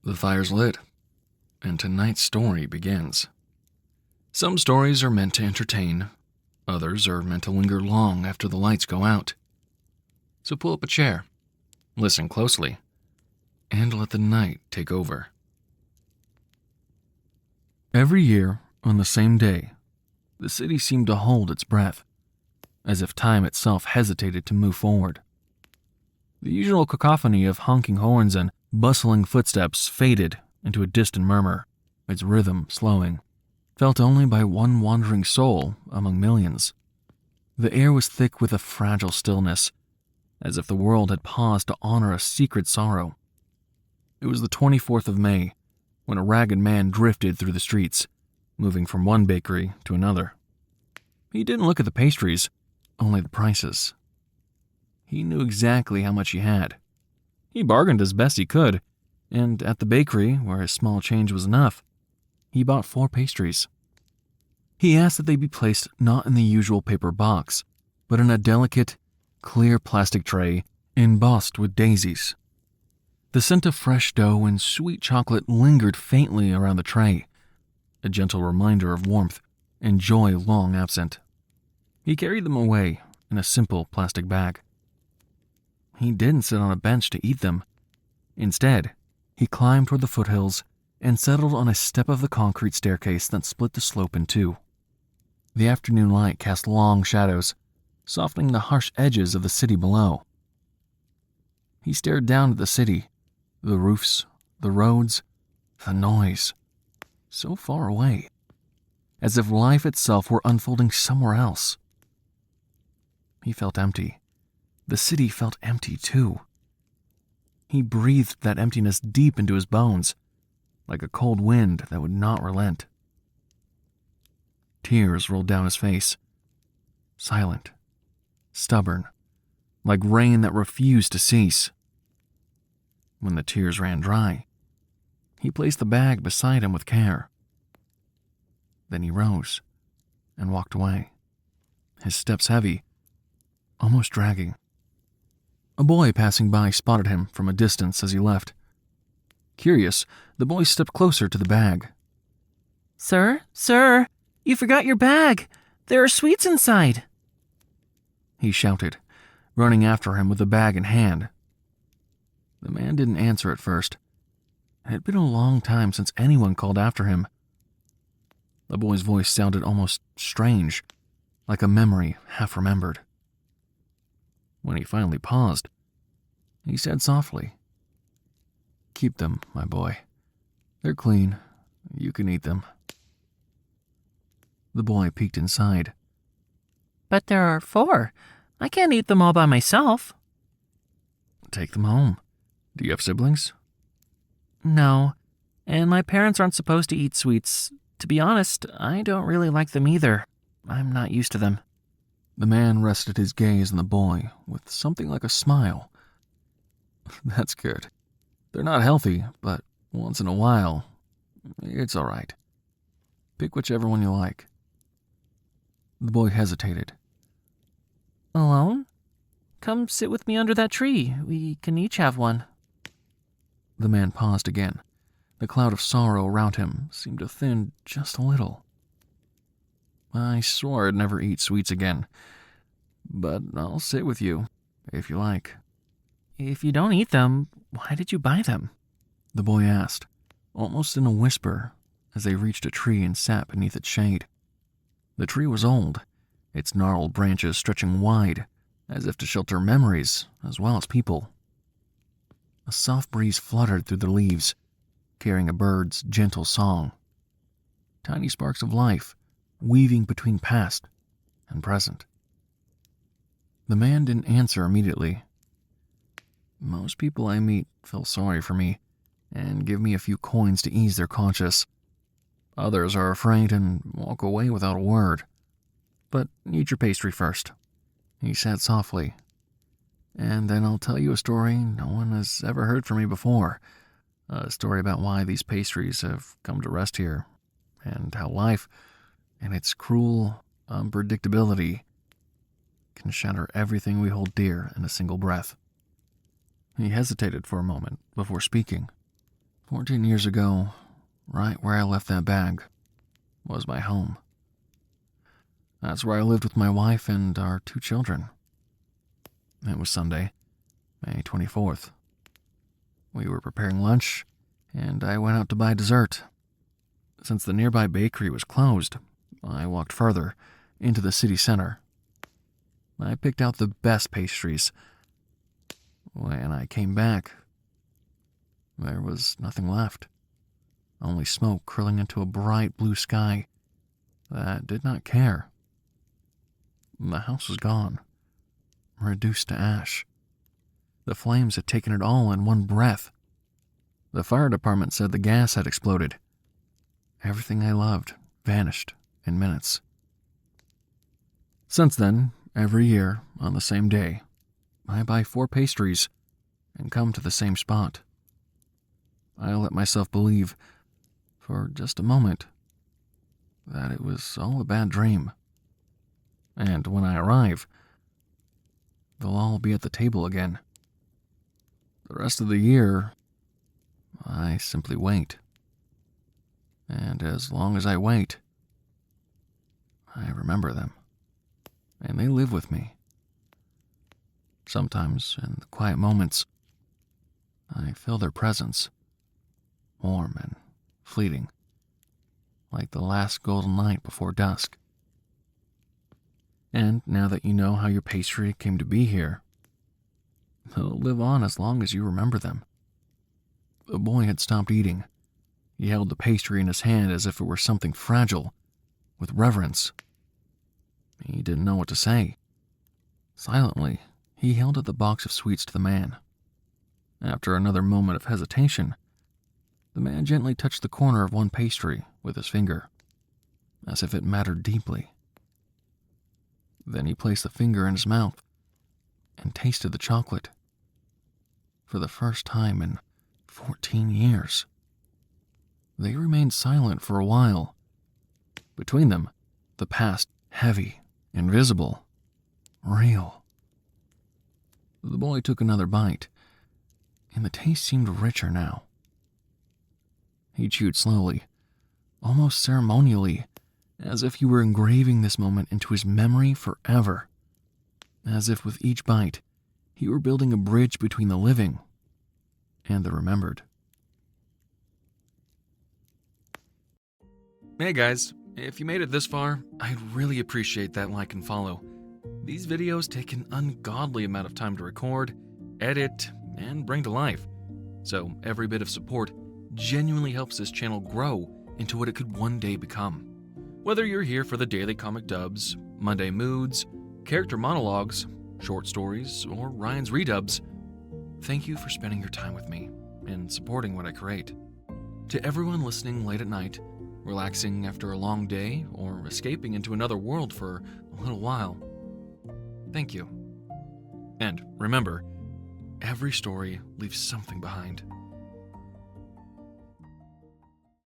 The fire's lit, and tonight's story begins. Some stories are meant to entertain, others are meant to linger long after the lights go out. So pull up a chair, listen closely, and let the night take over. Every year, on the same day, the city seemed to hold its breath, as if time itself hesitated to move forward. The usual cacophony of honking horns and bustling footsteps faded into a distant murmur, its rhythm slowing, felt only by one wandering soul among millions. The air was thick with a fragile stillness, as if the world had paused to honor a secret sorrow. It was the 24th of May, when a ragged man drifted through the streets, moving from one bakery to another. He didn't look at the pastries, only the prices. He knew exactly how much he had. He bargained as best he could, and at the bakery, where his small change was enough, he bought 4 pastries. He asked that they be placed not in the usual paper box, but in a delicate, clear plastic tray embossed with daisies. The scent of fresh dough and sweet chocolate lingered faintly around the tray, a gentle reminder of warmth and joy long absent. He carried them away in a simple plastic bag. He didn't sit on a bench to eat them. Instead, he climbed toward the foothills and settled on a step of the concrete staircase that split the slope in two. The afternoon light cast long shadows, softening the harsh edges of the city below. He stared down at the city, the roofs, the roads, the noise, so far away, as if life itself were unfolding somewhere else. He felt empty. The city felt empty too. He breathed that emptiness deep into his bones, like a cold wind that would not relent. Tears rolled down his face, silent, stubborn, like rain that refused to cease. When the tears ran dry, he placed the bag beside him with care. Then he rose and walked away, his steps heavy, almost dragging. A boy passing by spotted him from a distance as he left. Curious, the boy stepped closer to the bag. Sir, you forgot your bag. There are sweets inside," he shouted, running after him with the bag in hand. The man didn't answer at first. It had been a long time since anyone called after him. The boy's voice sounded almost strange, like a memory half remembered. When he finally paused, he said softly, "Keep them, my boy. They're clean. You can eat them." The boy peeked inside. "But there are 4. I can't eat them all by myself." "Take them home. Do you have siblings?" "No, and my parents aren't supposed to eat sweets. To be honest, I don't really like them either. I'm not used to them." The man rested his gaze on the boy with something like a smile. "That's good. They're not healthy, but once in a while, it's all right. Pick whichever one you like." The boy hesitated. "Alone? Come sit with me under that tree. We can each have one." The man paused again. The cloud of sorrow around him seemed to thin just a little. "I swore I'd never eat sweets again, but I'll sit with you, if you like." "If you don't eat them, why did you buy them?" the boy asked, almost in a whisper, as they reached a tree and sat beneath its shade. The tree was old, its gnarled branches stretching wide, as if to shelter memories as well as people. A soft breeze fluttered through the leaves, carrying a bird's gentle song. Tiny sparks of life weaving between past and present. The man didn't answer immediately. "Most people I meet feel sorry for me and give me a few coins to ease their conscience. Others are afraid and walk away without a word. But eat your pastry first," he said softly. "And then I'll tell you a story no one has ever heard from me before. A story about why these pastries have come to rest here, and how life, and its cruel unpredictability, can shatter everything we hold dear in a single breath." He hesitated for a moment before speaking. 14 years ago, right where I left that bag, was my home. That's where I lived with my wife and our 2 children. It was Sunday, May 24th. We were preparing lunch, and I went out to buy dessert. Since the nearby bakery was closed, I walked further into the city center. I picked out the best pastries. When I came back, there was nothing left. Only smoke curling into a bright blue sky that did not care. The house was gone, reduced to ash. The flames had taken it all in one breath. The fire department said the gas had exploded. Everything I loved vanished in minutes. Since then, every year, on the same day, I buy 4 pastries and come to the same spot. I let myself believe, for just a moment, that it was all a bad dream. And when I arrive, they'll all be at the table again. The rest of the year, I simply wait. And as long as I wait, I remember them. And they live with me. Sometimes, in the quiet moments, I feel their presence, warm and fleeting, like the last golden light before dusk. And now that you know how your pastry came to be here, they'll live on as long as you remember them. The boy had stopped eating. He held the pastry in his hand as if it were something fragile, with reverence. He didn't know what to say. Silently, he held out the box of sweets to the man. After another moment of hesitation, the man gently touched the corner of one pastry with his finger, as if it mattered deeply. Then he placed the finger in his mouth and tasted the chocolate. For the first time in 14 years. They remained silent for a while. Between them, the past heavy, invisible, real. The boy took another bite, and the taste seemed richer now. He chewed slowly, almost ceremonially, as if he were engraving this moment into his memory forever. As if with each bite, he were building a bridge between the living and the remembered. Hey guys, if you made it this far, I'd really appreciate that like and follow. These videos take an ungodly amount of time to record, edit, and bring to life. So every bit of support genuinely helps this channel grow into what it could one day become. Whether you're here for the daily comic dubs, Monday moods, character monologues, short stories, or Ryan's redubs, thank you for spending your time with me and supporting what I create. To everyone listening late at night, relaxing after a long day, or escaping into another world for a little while, thank you. And remember, every story leaves something behind.